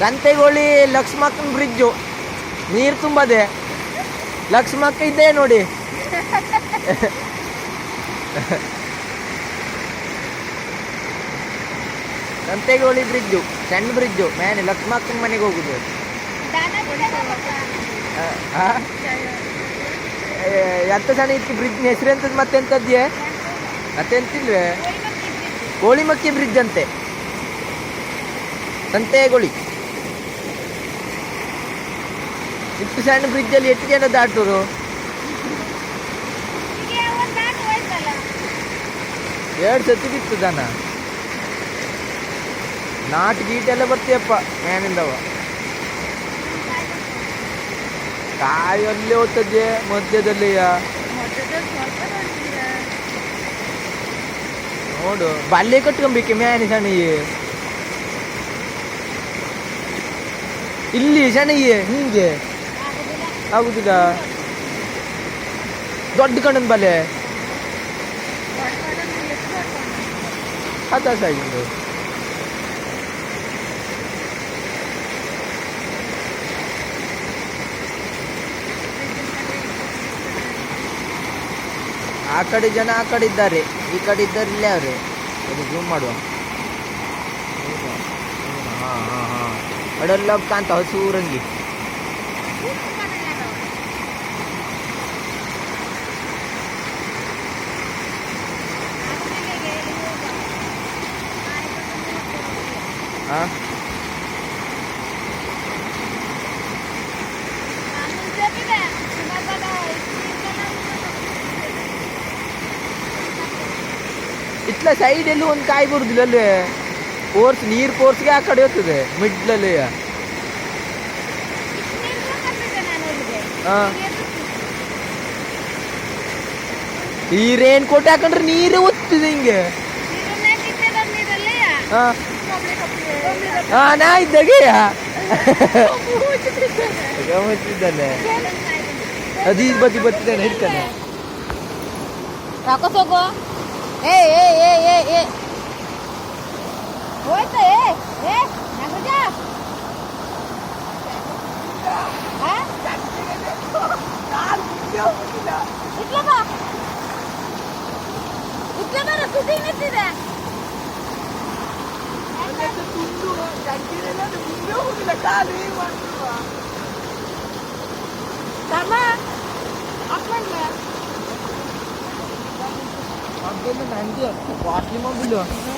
ಸಂತೆಗೋಳಿ ಲಕ್ಷ್ಮಕ್ಕನ bridge ನೀರು ತುಂಬದೆ ಲಕ್ಷ್ಮಕ್ಕ ಇದ್ದೇ ನೋಡಿ. ಸಂತೆಗೋಳಿ ಬ್ರಿಡ್ಜು ಸಣ್ಣ ಬ್ರಿಡ್ಜು ಮೇಲೆ ಲಕ್ಷ್ಮಕ್ಕನ ಮನೆಗೆ ಹೋಗುದು. ಎಂತ ಸಣ್ಣ ಇತ್ತು ಬ್ರಿಡ್ಜ್ನ ಹೆಸರು ಎಂತದ್ದು ಮತ್ತೆಂತದ್ಯೆ ಮತ್ತೆಂತಿಲ್ವೇ? ಕೋಳಿಮಕ್ಕಿ ಬ್ರಿಡ್ಜ್ ಅಂತೆ ಸಂತೆಗೋಳಿ. ಇಷ್ಟು ಸಣ್ಣ ಬ್ರಿಡ್ಜಲ್ಲಿ ಎಷ್ಟು ಜನ ದಾಟೋರು? 2 ಸತಿ ಬಿತ್ತು ದನ. ನಾಟು ಗೀಟೆಲ್ಲ ಬರ್ತೀಯಪ್ಪ ಮೇನಿಂದವ. ಕಾಯಲ್ಲೇ ಹೋಗ್ತದ್ದೆ ಮಧ್ಯದಲ್ಲಿ ನೋಡು. ಬಲ್ಲೆ ಕಟ್ಕೊಂಬೇಕೆ ಮ್ಯಾನಿ ಸಣ್ಣಿಗೆ ಇಲ್ಲಿ ಸಣ್ಣಿಗೆ ಹಿಂಗೆ ಆಗುದಿಲ್ಲ. ದೊಡ್ಡ ಕಣ್ಣನ್ ಬಲೆ ಹತಾಸಾಗಿದ್ದು. ಆ ಕಡೆ ಜನ ಆ ಕಡೆ ಇದ್ದಾರೆ, ಈ ಕಡೆ ಇದ್ದಾರೆ ಇಲ್ಲೇ ಅವ್ರೆ. ಅದು ಜೂಮ್ ಮಾಡುವ. ಹಾಂ ಹಾಂ ಹಾಂ ಅಡೆಲ್ಲ ಕಾಂತ ಹಸೂರಂಗಿ. ಹಾಂ ಇಟ್ಲ ಸೈಡ್ ಎಲ್ಲೂ ಒಂದು ಕಾಯಿ ಬರುದಿಲ್ಲ ಅಲ್ವೇ? ಫೋರ್ಸ್ ನೀರು ಫೋರ್ಸ್ಗೆ ಆ ಕಡೆ ಹೋಗ್ತದೆ ಮಿಡ್ಲಲ್ಲಿ. ಹಾಂ ಈ ರೇನ್ ಕೋಟ್ ಹಾಕೊಂಡ್ರೆ ನೀರೇ ಒತ್ತಿದೆ ಹಿಂಗೆ. ಹಾಂ ಹಾಂ ನಾ ಇದ್ದಾಗೆ ಗಮನಿಸಿದ್ದಾನೆ. ಅದು ಈ ಬದಿ ಬರ್ತಿದ್ದಾನೆ ಹಿಡ್ತಾನೆ. ಹಾಕೋಸೋಗು. ಏ ಏ ಏ ಏ ಏ ಹೋಯ್ತು. ಏ ಏ ನಗಜ ಇಟ್ಲ ಬಾ ಇಟ್ಲ ಬರ ಸುದ್ದಿ ನಿಂತಿದೆ. nanti ya, kuat 50.